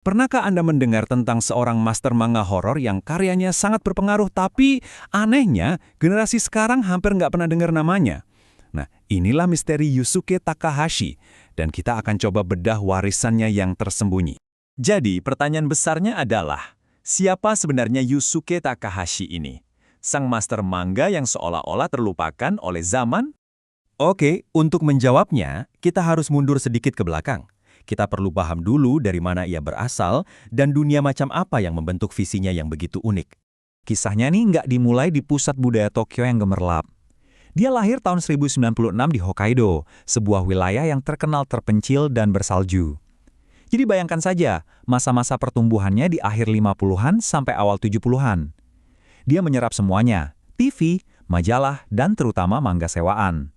Pernahkah Anda mendengar tentang seorang master manga horor yang karyanya sangat berpengaruh, tapi anehnya generasi sekarang hampir nggak pernah dengar namanya? Nah, inilah misteri Yusuke Takahashi, dan kita akan coba bedah warisannya yang tersembunyi. Jadi, pertanyaan besarnya adalah, siapa sebenarnya Yusuke Takahashi ini? Sang master manga yang seolah-olah terlupakan oleh zaman? Oke, untuk menjawabnya, kita harus mundur sedikit ke belakang. Kita perlu paham dulu dari mana ia berasal dan dunia macam apa yang membentuk visinya yang begitu unik. Kisahnya nih nggak dimulai di pusat budaya Tokyo yang gemerlap. Dia lahir tahun 1096 di Hokkaido, sebuah wilayah yang terkenal terpencil dan bersalju. Jadi bayangkan saja, masa-masa pertumbuhannya di akhir 50-an sampai awal 70-an. Dia menyerap semuanya, TV, majalah, dan terutama manga sewaan.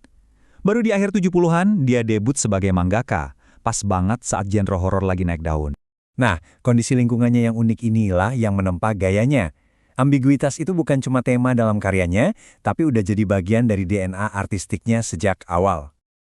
Baru di akhir 70-an, dia debut sebagai mangaka, pas banget saat genre horor lagi naik daun. Nah, kondisi lingkungannya yang unik inilah yang menempa gayanya. Ambiguitas itu bukan cuma tema dalam karyanya, tapi udah jadi bagian dari DNA artistiknya sejak awal.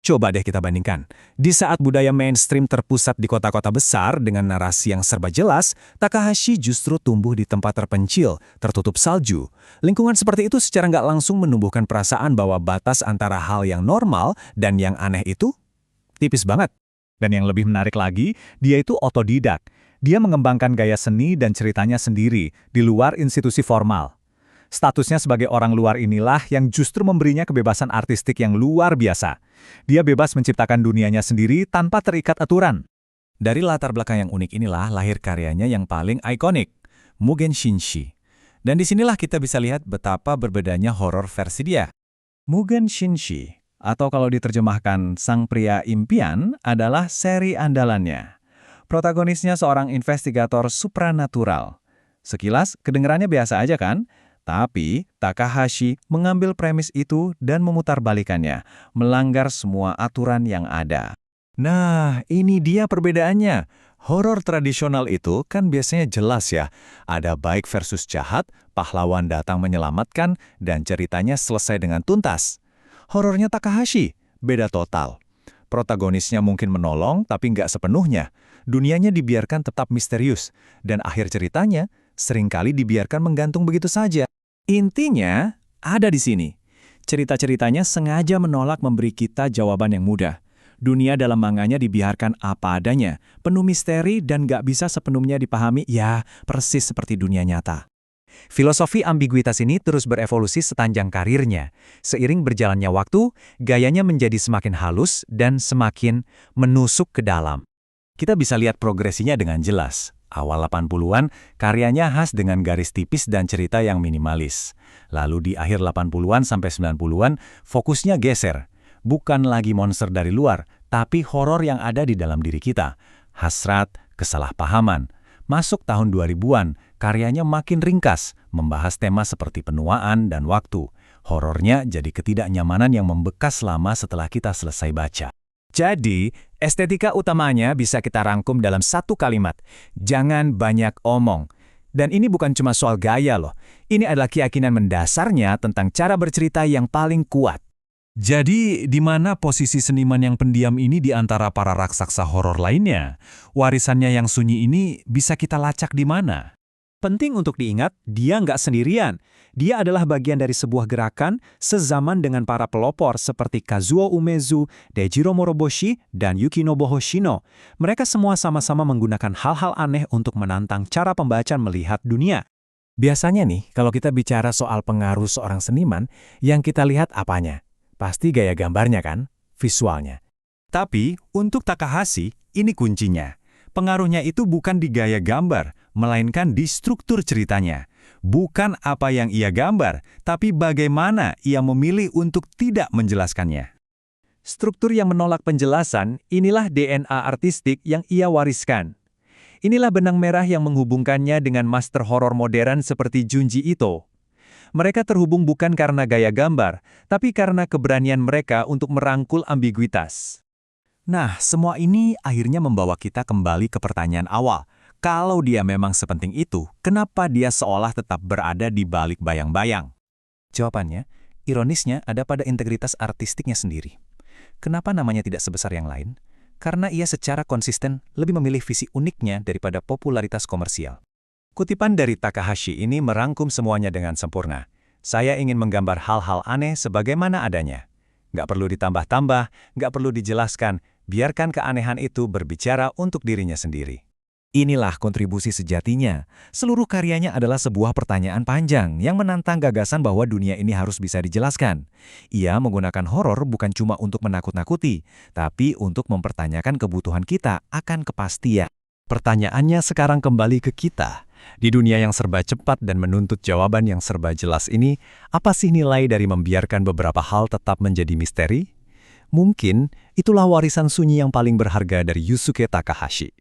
Coba deh kita bandingkan. Di saat budaya mainstream terpusat di kota-kota besar dengan narasi yang serba jelas, Takahashi justru tumbuh di tempat terpencil, tertutup salju. Lingkungan seperti itu secara nggak langsung menumbuhkan perasaan bahwa batas antara hal yang normal dan yang aneh itu tipis banget. Dan yang lebih menarik lagi, dia itu otodidak. Dia mengembangkan gaya seni dan ceritanya sendiri, di luar institusi formal. Statusnya sebagai orang luar inilah yang justru memberinya kebebasan artistik yang luar biasa. Dia bebas menciptakan dunianya sendiri tanpa terikat aturan. Dari latar belakang yang unik inilah lahir karyanya yang paling ikonik, Mugen Shinshi. Dan disinilah kita bisa lihat betapa berbedanya horor versi dia. Mugen Shinshi, atau kalau diterjemahkan Sang Pria Impian, adalah seri andalannya. Protagonisnya seorang investigator supranatural. Sekilas, kedengarannya biasa aja kan? Tapi, Takahashi mengambil premis itu dan memutarbalikannya, melanggar semua aturan yang ada. Nah, ini dia perbedaannya. Horor tradisional itu kan biasanya jelas ya. Ada baik versus jahat, pahlawan datang menyelamatkan, dan ceritanya selesai dengan tuntas. Horornya Takahashi, beda total. Protagonisnya mungkin menolong, tapi nggak sepenuhnya. Dunianya dibiarkan tetap misterius, dan akhir ceritanya seringkali dibiarkan menggantung begitu saja. Intinya, ada di sini. Cerita-ceritanya sengaja menolak memberi kita jawaban yang mudah. Dunia dalam manganya dibiarkan apa adanya, penuh misteri dan nggak bisa sepenuhnya dipahami, ya persis seperti dunia nyata. Filosofi ambiguitas ini terus berevolusi sepanjang karirnya. Seiring berjalannya waktu, gayanya menjadi semakin halus dan semakin menusuk ke dalam. Kita bisa lihat progresinya dengan jelas. Awal 80-an, karyanya khas dengan garis tipis dan cerita yang minimalis. Lalu di akhir 80-an sampai 90-an, fokusnya geser. Bukan lagi monster dari luar, tapi horor yang ada di dalam diri kita. Hasrat, kesalahpahaman. Masuk tahun 2000-an, karyanya makin ringkas, membahas tema seperti penuaan dan waktu. Horornya jadi ketidaknyamanan yang membekas lama setelah kita selesai baca. Jadi, estetika utamanya bisa kita rangkum dalam satu kalimat. Jangan banyak omong. Dan ini bukan cuma soal gaya loh. Ini adalah keyakinan mendasarnya tentang cara bercerita yang paling kuat. Jadi, di mana posisi seniman yang pendiam ini di antara para raksasa horor lainnya? Warisannya yang sunyi ini bisa kita lacak di mana? Penting untuk diingat, dia nggak sendirian. Dia adalah bagian dari sebuah gerakan sezaman dengan para pelopor seperti Kazuo Umezu, Dejiro Moroboshi, dan Yukinobu Hoshino. Mereka semua sama-sama menggunakan hal-hal aneh untuk menantang cara pembaca melihat dunia. Biasanya nih, kalau kita bicara soal pengaruh seorang seniman, yang kita lihat apanya? Pasti gaya gambarnya kan? Visualnya. Tapi, untuk Takahashi, ini kuncinya. Pengaruhnya itu bukan di gaya gambar, melainkan di struktur ceritanya. Bukan apa yang ia gambar, tapi bagaimana ia memilih untuk tidak menjelaskannya. Struktur yang menolak penjelasan, inilah DNA artistik yang ia wariskan. Inilah benang merah yang menghubungkannya dengan master horor modern seperti Junji Ito. Mereka terhubung bukan karena gaya gambar, tapi karena keberanian mereka untuk merangkul ambiguitas. Nah, semua ini akhirnya membawa kita kembali ke pertanyaan awal. Kalau dia memang sepenting itu, kenapa dia seolah tetap berada di balik bayang-bayang? Jawabannya, ironisnya ada pada integritas artistiknya sendiri. Kenapa namanya tidak sebesar yang lain? karena ia secara konsisten lebih memilih visi uniknya daripada popularitas komersial. Kutipan dari Takahashi ini merangkum semuanya dengan sempurna. Saya ingin menggambar hal-hal aneh sebagaimana adanya. Nggak perlu ditambah-tambah, nggak perlu dijelaskan, biarkan keanehan itu berbicara untuk dirinya sendiri. Inilah kontribusi sejatinya. Seluruh karyanya adalah sebuah pertanyaan panjang yang menantang gagasan bahwa dunia ini harus bisa dijelaskan. Ia menggunakan horor bukan cuma untuk menakut-nakuti, tapi untuk mempertanyakan kebutuhan kita akan kepastian. Pertanyaannya sekarang kembali ke kita. Di dunia yang serba cepat dan menuntut jawaban yang serba jelas ini, apa sih nilai dari membiarkan beberapa hal tetap menjadi misteri? Mungkin itulah warisan sunyi yang paling berharga dari Yusuke Takahashi.